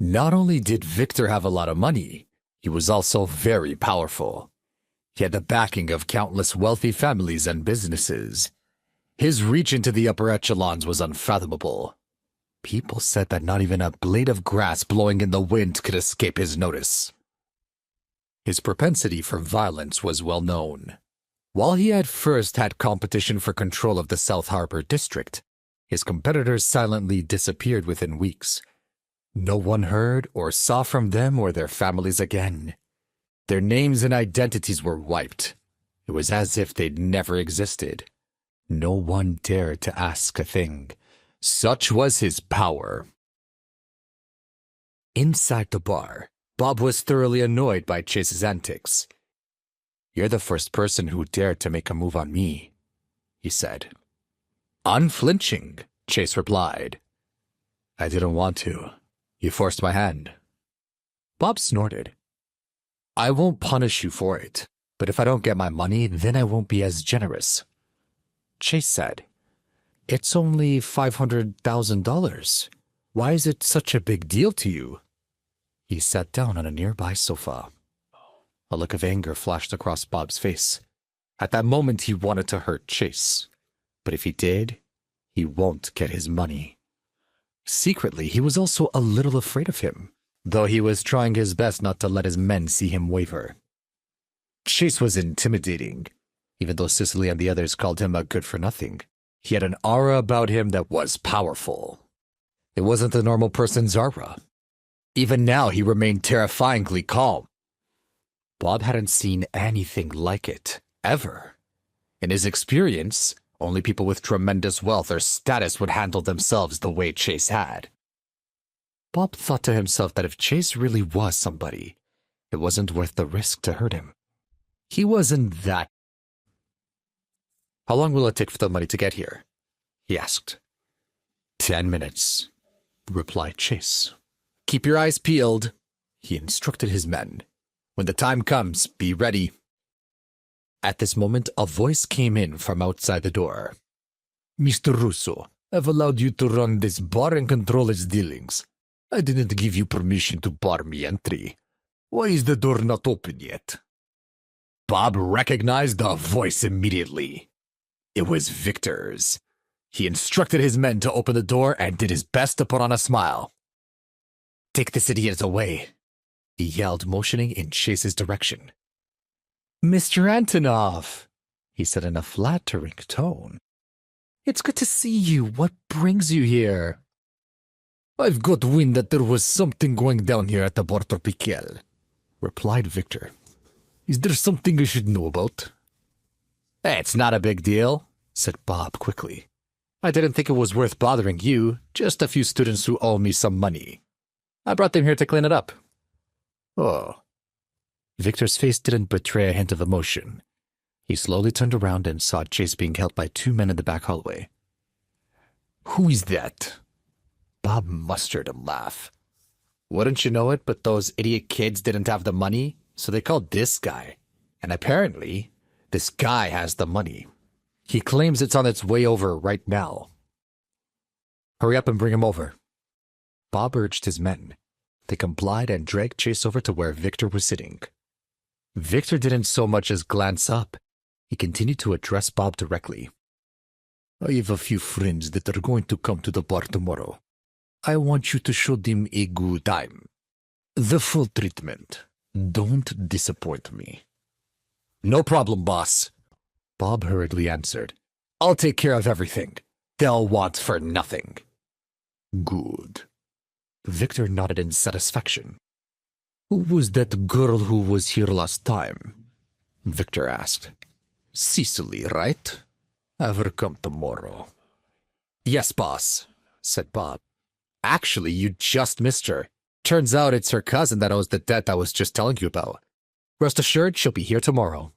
Not only did Victor have a lot of money, he was also very powerful. He had the backing of countless wealthy families and businesses. His reach into the upper echelons was unfathomable. People said that not even a blade of grass blowing in the wind could escape his notice. His propensity for violence was well known. While he at first had competition for control of the South Harbor district, his competitors silently disappeared within weeks. No one heard or saw from them or their families again. Their names and identities were wiped. It was as if they'd never existed. No one dared to ask a thing. Such was his power. Inside the bar, Bob was thoroughly annoyed by Chase's antics. "You're the first person who dared to make a move on me," he said. Unflinching, Chase replied. "I didn't want to. You forced my hand." Bob snorted. "I won't punish you for it, but if I don't get my money, then I won't be as generous." Chase said, "It's only $500,000. Why is it such a big deal to you?" He sat down on a nearby sofa. A look of anger flashed across Bob's face. At that moment, he wanted to hurt Chase. But if he did, he won't get his money. Secretly, he was also a little afraid of him, though he was trying his best not to let his men see him waver. Chase was intimidating, even though Cicely and the others called him a good-for-nothing. He had an aura about him that was powerful. It wasn't the normal person's aura. Even now, he remained terrifyingly calm. Bob hadn't seen anything like it, ever. In his experience, only people with tremendous wealth or status would handle themselves the way Chase had. Bob thought to himself that if Chase really was somebody, it wasn't worth the risk to hurt him. He wasn't that. "How long will it take for the money to get here?" he asked. 10 minutes, replied Chase. "Keep your eyes peeled," he instructed his men. "When the time comes, be ready." At this moment, a voice came in from outside the door. "Mr. Russo, I've allowed you to run this bar and control its dealings. I didn't give you permission to bar me entry. Why is the door not open yet?" Bob recognized the voice immediately. It was Victor's. He instructed his men to open the door and did his best to put on a smile. "Take this idiot away," he yelled, motioning in Chase's direction. "Mr. Antonov," he said in a flattering tone. "It's good to see you. What brings you here?" "I've got wind that there was something going down here at the Bar Tropicale," replied Victor. "Is there something I should know about?" "It's not a big deal," said Bob quickly. "I didn't think it was worth bothering you, just a few students who owe me some money. I brought them here to clean it up." "Oh." Victor's face didn't betray a hint of emotion. He slowly turned around and saw Chase being held by 2 men in the back hallway. "Who is that?" Bob mustered a laugh. "Wouldn't you know it, but those idiot kids didn't have the money, so they called this guy. And apparently, this guy has the money. He claims it's on its way over right now." "Hurry up and bring him over." Bob urged his men. They complied and dragged Chase over to where Victor was sitting. Victor didn't so much as glance up. He continued to address Bob directly. "I have a few friends that are going to come to the bar tomorrow. I want you to show them a good time. The full treatment. Don't disappoint me." "No problem, boss," Bob hurriedly answered. "I'll take care of everything. They'll want for nothing." "Good." Victor nodded in satisfaction. "Who was that girl who was here last time?" Victor asked. "Cicely, right? Have her come tomorrow." "Yes, boss," said Bob. "Actually, you just missed her. Turns out it's her cousin that owes the debt I was just telling you about. Rest assured, she'll be here tomorrow."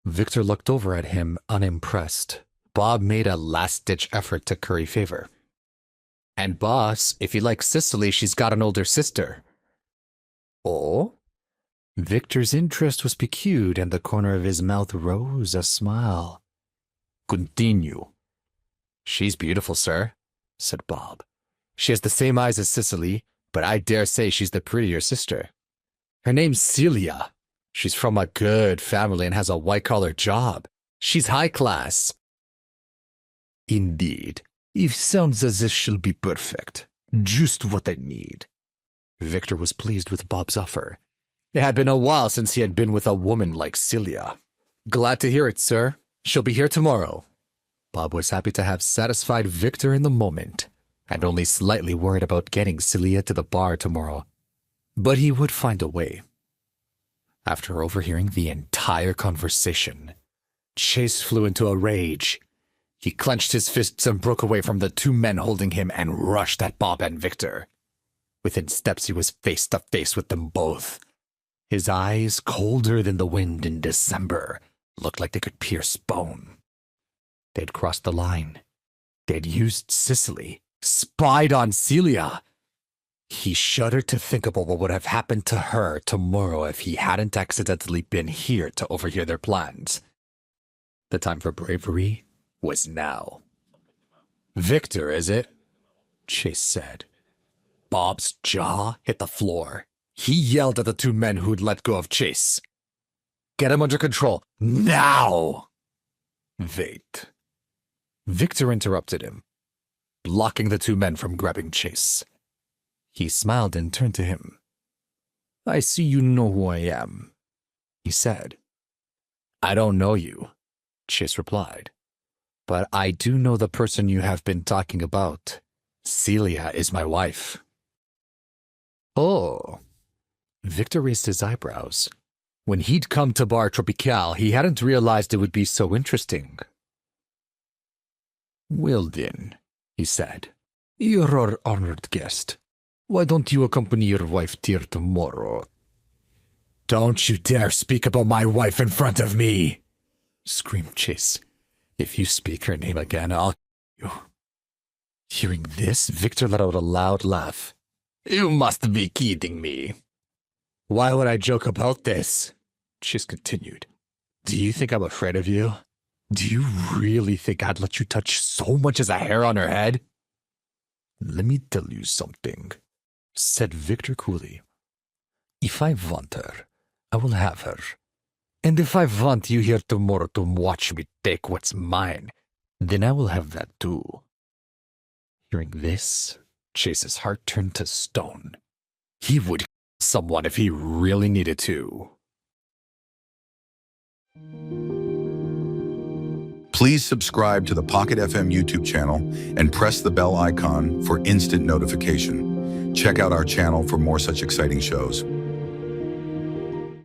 Victor looked over at him, unimpressed. Bob made a last-ditch effort to curry favor. "And boss, if you like Cicely, she's got an older sister." "Oh?" Victor's interest was piqued, and the corner of his mouth rose a smile. "Continue." "She's beautiful, sir," said Bob. "She has the same eyes as Cicely, but I dare say she's the prettier sister. Her name's Celia. She's from a good family and has a white-collar job. She's high class. Indeed. It sounds as if she'll be perfect. Just what I need. Victor was pleased with Bob's offer. It had been a while since he had been with a woman like Celia. Glad to hear it, sir. She'll be here tomorrow. Bob was happy to have satisfied Victor in the moment, and only slightly worried about getting Celia to the bar tomorrow. But he would find a way. After overhearing the entire conversation, Chase flew into a rage. He clenched his fists and broke away from the two men holding him and rushed at Bob and Victor. Within steps, he was face to face with them both. His eyes, colder than the wind in December, looked like they could pierce bone. They'd crossed the line. They'd used Sicily, spied on Celia. He shuddered to think about what would have happened to her tomorrow if he hadn't accidentally been here to overhear their plans. The time for bravery was now. Victor, is it? Chase said. Bob's jaw hit the floor. He yelled at the two men who'd let go of Chase. Get him under control, now! Wait. Victor interrupted him, blocking the two men from grabbing Chase. He smiled and turned to him. I see you know who I am, he said. I don't know you, Chase replied. But I do know the person you have been talking about. Celia is my wife. Oh. Victor raised his eyebrows. When he'd come to Bar Tropicale, he hadn't realized it would be so interesting. Well then, he said, you're our honored guest. Why don't you accompany your wife here tomorrow? Don't you dare speak about my wife in front of me, screamed Chase. If you speak her name again, I'll kill you. Hearing this, Victor let out a loud laugh. You must be kidding me. Why would I joke about this? Chase continued. Do you think I'm afraid of you? Do you really think I'd let you touch so much as a hair on her head? Let me tell you something, said Victor coolly. If I want her, I will have her. And if I want you here tomorrow to watch me take what's mine, then I will have that too. Hearing this, Chase's heart turned to stone. He would kill someone if he really needed to. Please subscribe to the Pocket FM YouTube channel and press the bell icon for instant notification. Check out our channel for more such exciting shows.